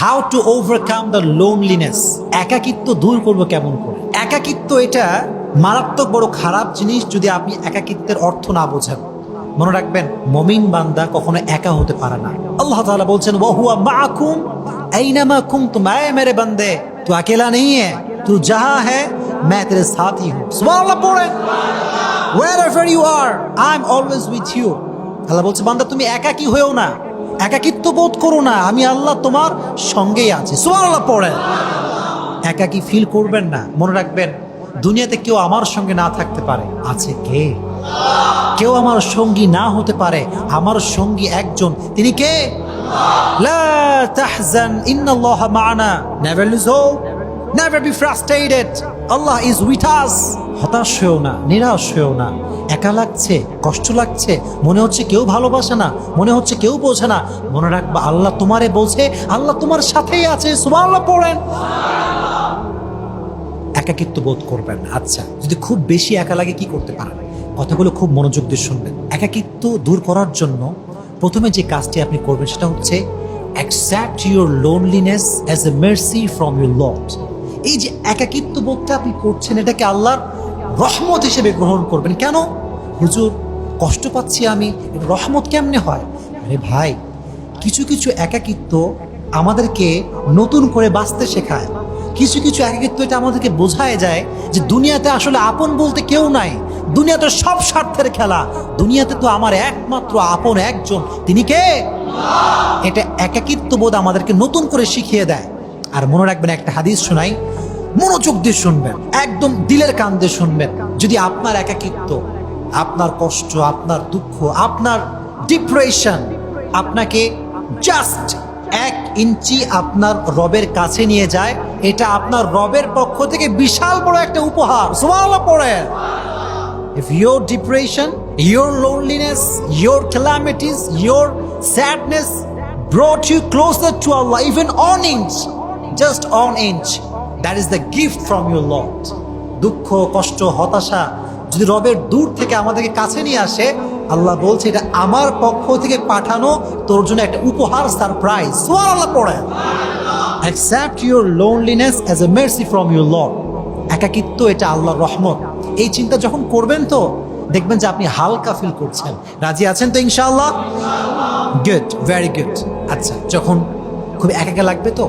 How to overcome the loneliness. একাকিত্ব দূর করবো কেমন করে? একাকিত্ব এটা মারাত্মক বড় খারাপ জিনিস যদি আপনি একাকিত্বের অর্থ না বোঝেন। মনে রাখবেন, মুমিন বান্দা কখনো একা হতে পারে না। আল্লাহ তাআলা বলছেন ওয়া হুয়া মাআকুম আইনামা কুনতুম, আয় মেরে বান্দে তু अकेला नहीं है, तू जहां है मैं तेरे साथ ही हूं। সুবহানাল্লাহ পড়েন, wherever you are I am always with you। আল্লাহ বলছে বান্দা তুমি একাকী হয়েও না, একাকিত্ব বোধ করো না, আমি আল্লাহ তোমার সঙ্গেই আছি। সুবহানাল্লাহ পড়েন। একাকী ফিল করবেন না। মনে রাখবেন, দুনিয়াতে কেউ আমার সঙ্গে না থাকতে পারে, আছে কে? কেউ আমার সঙ্গী না হতে পারে, আমার সঙ্গী একজন, তিনি কে? লা তাহজান ইন্নাল্লাহা মা'ানা, never lose hope, never be frustrated, Allah is with us. হতাশ হয়েও না, নিরাশ হয়েও না। একা লাগছে, কষ্ট লাগছে, মনে হচ্ছে কেউ ভালোবাসে না, মনে হচ্ছে কেউ বোঝে না, মনে রাখবা আল্লাহ তোমারে বলছে, আল্লাহ তোমার সাথেই আছে। সুবহানাল্লাহ পড়েন। একাকিত্ব বোধ করবেন না। আচ্ছা, যদি খুব বেশি একা লাগে কি করতে পারেন? কথাগুলো খুব মনোযোগ দিয়ে শুনবেন। একাকিত্ব দূর করার জন্য প্রথমে যে কাজটি আপনি করবেন সেটা হচ্ছে accept your loneliness as a mercy from your Lord. এই যে একাকিত্ব বোধটা আপনি করছেন, এটাকে আল্লাহর রহমত হিসেবে গ্রহণ করবেন। কেন হুজুর কষ্ট পাচ্ছি আমি, এটা রহমত কেমনে হয়? আরে ভাই, কিছু কিছু একাকিত্ব আমাদেরকে নতুন করে বাঁচতে শেখায়। কিছু কিছু একাকিত্ব এটা আমাদেরকে বোঝায় যায় যে দুনিয়াতে আসলে আপন বলতে কেউ নাই, দুনিয়াতে সব স্বার্থের খেলা, দুনিয়াতে তো আমার একমাত্র আপন একজন, তিনি কে? এটা একাকিত্ব বোধ আমাদেরকে নতুন করে শিখিয়ে দেয়। আর মনে রাখবেন, একটা হাদিস শোনাই, মনোযোগ দিয়ে শুনবেন, একদম দিলের কান দিয়ে শুনবেন। যদি আপনার একাকিত্ব, আপনার কষ্ট, আপনার দুঃখ, আপনার ডিপ্রেশন আপনাকে জাস্ট 1 ইঞ্চি আপনার রবের কাছে নিয়ে যায়, এটা আপনার রবের পক্ষ থেকে বিশাল বড় একটা উপহার। সুবহানাল্লাহ পড়েন। If your depression, your loneliness, your calamities, your sadness brought you closer to Allah, even on inch, just on inch, that is the gift from your Lord. দুঃখ, কষ্ট, হতাশা যদি রবের দূর থেকে আমাদেরকে কাছে নিয়ে আসে, আল্লাহ বলছে এটা আমার পক্ষ থেকে পাঠানো তোর জন্য একটা উপহার, সারপ্রাইজ। সুবহানাল্লাহ পড়েন। Accept your loneliness as a mercy from your Lord. একাকিত্ব এটা আল্লাহর রহমত। এই চিন্তা যখন করবেন তো দেখবেন যে আপনি হালকা ফিল করছেন। রাজি আছেন তো ইনশাআল্লাহ? Good, very good. আচ্ছা, যখন খুব একা লাগবে তো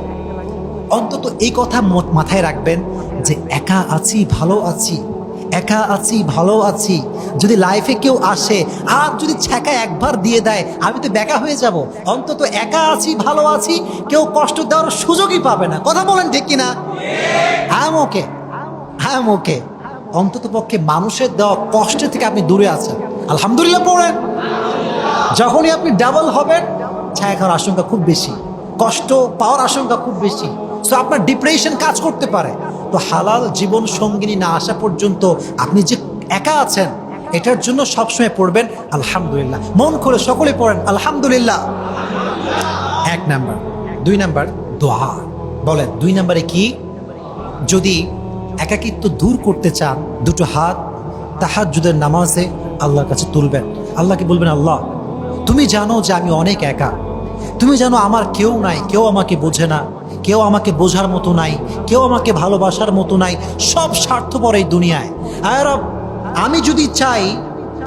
অন্তত এই কথা মাথায় রাখবেন যে একা আছি, ভালো আছি, একা আছি, ভালো আছি। যদি লাইফে কেউ আসে আর যদি ছ্যাঁকা একবার দিয়ে দেয়, আমি তো বেকা হয়ে যাব। অন্তত একা আছি, ভালো আছি, কেউ কষ্ট দেওয়ার সুযোগই পাবে না। কথা বলেন ঠিক কিনা? আই এম ওকে। অন্তত পক্ষে মানুষের দেওয়া কষ্টের থেকে আপনি দূরে আছেন। আলহামদুলিল্লাহ পড়েন। যখনই আপনি ডাবল হবেন, ছায়া খাওয়ার আশঙ্কা খুব বেশি, কষ্ট পাওয়ার আশঙ্কা খুব বেশি। সো আপনার ডিপ্রেশন কাজ করতে পারে। তো হালাল জীবন সঙ্গিনী না আসা পর্যন্ত আপনি যে একা আছেন, এটার জন্য সবসময় পড়বেন আলহামদুলিল্লাহ। মন খুলে সকলে পড়েন আলহামদুলিল্লাহ। 1 নাম্বার। 2 নাম্বার দোয়া। বলেন 2 নাম্বারে কি? যদি একাকিত্ব দূর করতে চান, দুটো হাত তাহাজ্জুদের নামাজে আল্লাহর কাছে তুলবেন। আল্লাহকে বলবেন, আল্লাহ তুমি জানো যে আমি অনেক একা, তুমি জানো আমার কেউ নাই, কেউ আমাকে বোঝে না, কেউ আমাকে বোঝার মতো নাই, কেউ আমাকে ভালোবাসার মতো নাই, সব স্বার্থপর এই দুনিয়ায়। আর আমি যদি চাই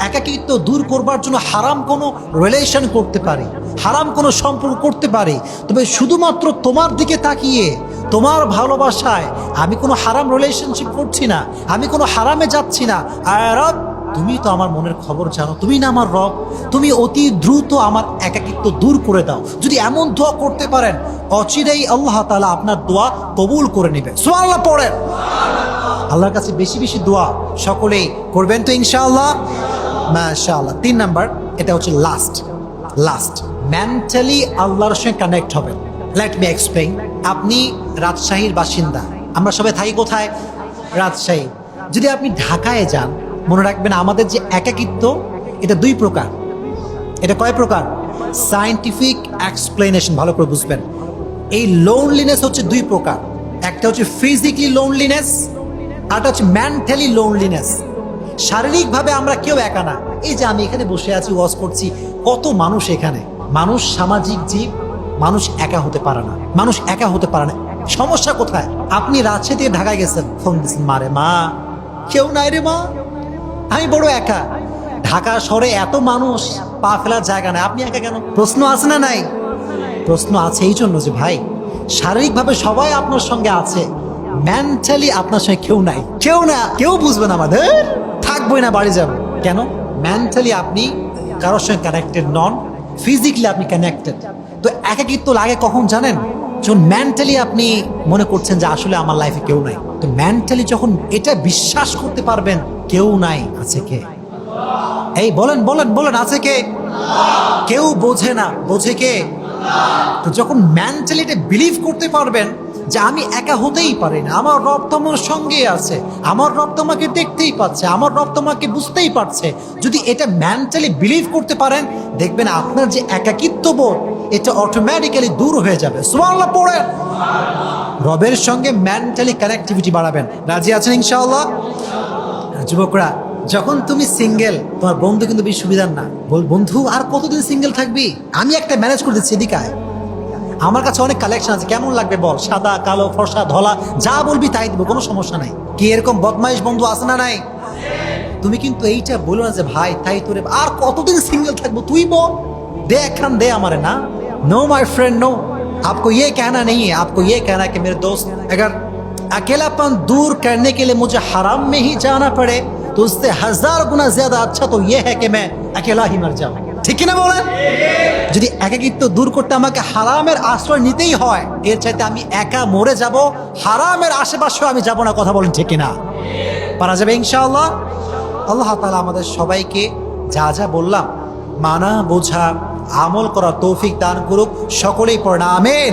একাকিত্ব দূর করবার জন্য হারাম কোনো রিলেশন করতে পারি, হারাম কোনো সম্পর্ক করতে পারি, তবে শুধুমাত্র তোমার দিকে তাকিয়ে, তোমার ভালোবাসায় আমি কোনো হারাম রিলেশনশিপ করছি না, আমি কোনো হারামে যাচ্ছি না। আর তুমি তো আমার মনের খবর জানো, তুমি না আমার রব, তুমি অতি দ্রুত আমার একাকিত্ব দূর করে দাও। যদি এমন দোয়া করতে পারেন, অচিরেই আল্লাহ তাআলা আপনার দোয়া কবুল করে নেবে। সুবহানাল্লাহ পড়েন। আল্লাহর কাছে বেশি বেশি দোয়া সকলেই করবেন তো ইনশাআল্লাহ। মাশাআল্লাহ। 3 নাম্বার, এটা হচ্ছে লাস্ট মেন্টালি আল্লাহর সঙ্গে কানেক্ট হবেন। Let me explain. আপনি রাজশাহীর বাসিন্দা, আমরা সবাই থাকি কোথায়? রাজশাহী। যদি আপনি ঢাকায় যান, মনে রাখবেন আমাদের যে একাকিত্ব এটা 2 প্রকার। এটা কয় প্রকার? সায়েন্টিফিক এক্সপ্লেনেশন ভালো করে বুঝবেন। এই লোনলিনেস হচ্ছে 2 প্রকার। একটা হচ্ছে ফিজিক্যালি লোনলিনেস, আরটা হচ্ছে মেন্টালি লোনলিনেস। শারীরিকভাবে আমরা কেউ একা না। এই যে আমি এখানে বসে আছি, ওয়াজ করছি, কত মানুষ এখানে। মানুষ সামাজিক জীব, মানুষ একা হতে পারে না, মানুষ একা হতে পারে না। সমস্যা কোথায়? আপনি রাজশাহী থেকে ঢাকায় গেছেন, ফোন দিচ্ছেন মারে, মা কেউ নাই রে মা, আমি বড় একা। ঢাকা শহরে এত মানুষ, পা ফেলার জায়গা নাই, আপনি একা কেন? প্রশ্ন আছে না নাই? প্রশ্ন আছে এই জন্য যে ভাই শারীরিকভাবে সবাই আপনার সঙ্গে আছে, মেন্টালি আপনার সঙ্গে কেউ নাই, কেউ না, কেউ বুঝবে না, আমাদের থাকবোই না, বাড়ি যাবো কেন? মেন্টালি আপনি কারোর সঙ্গে কানেক্টেড নন, ফিজিক্যালি আপনি কানেক্টেড। তো একাকিত্ব লাগে কখন জানেন? যখন মেন্টালি আপনি মনে করছেন যে আসলে আমার লাইফে কেউ নাই। তো মেন্টালি যখন এটা বিশ্বাস করতে পারবেন কেউ নাই, আছে কে? এই বলেন বলেন বলেন, আছে কে? কেউ বোঝে না, বোঝে কে? তো যখন মেন্টালি এটা বিলিভ করতে পারবেন যে আমি একা হতেই পারি না, আমার রব তো আমার সঙ্গে আছে, আমার রব তো আমাকে দেখতেই পাচ্ছে, আমার রব তো আমাকে বুঝতেই পারছে, যদি এটা মেন্টালি বিলিভ করতে পারেন, দেখবেন আপনার যে একাকিত্ব বোধ এটা অটোমেটিক্যালি দূর হয়ে যাবে। সুবহানাল্লাহ পড়েন। রবের সঙ্গে মেন্টালি কানেক্টিভিটি বাড়াবেন। রাজি আছেন ইনশাআল্লাহ? যুবকরা, যখন তুমি সিঙ্গেল, তোমার বন্ধু কিন্তু বেশি সুবিধার না। বন্ধু আর কতদিন সিঙ্গেল থাকবি, আমি একটা ম্যানেজ করে দিচ্ছি, এদিকে আয়, আমার কাছে অনেক কালেকশন আছে, কেমন লাগবে বল, সাদা কালো ফর্সা ধলা যা বলবি তাই দিব, কোনো সমস্যা নাই। কি এরকম বদমাইশ বন্ধু আছে না নাই? তুমি কিন্তু এইটা বলো না যে ভাই তাই তোরে আর কতদিন সিঙ্গেল থাকবো, তুই বল, দে একখান দে আমারে। না, नो माय फ्रेंड नो, आपको ये कहना नहीं है, आपको ये कहना है कि मेरे दोस्त अगर अकेलापन दूर करने के लिए मुझे हराम में ही जाना पड़े तो उससे 1000 गुना ज्यादा अच्छा तो ये है कि मैं अकेला ही मर जाऊं। ঠিক কিনা বলেন? যদি একাকিত্ব দূর করতে আমাকে হারামের আশ্রয় নিতেই হয়, এর চাইতে আমি একা মরে যাব, হারামের আশেপাশেও আমি যাব না। কথা বলেন ঠিক কিনা? পারা যাবে ইনশাআল্লাহ। আল্লাহ তাআলা আমাদের সবাইকে যা যা বললাম মানা, বোঝা, আমল করার তৌফিক দান করুক। সকলেই পড়েন আমিন।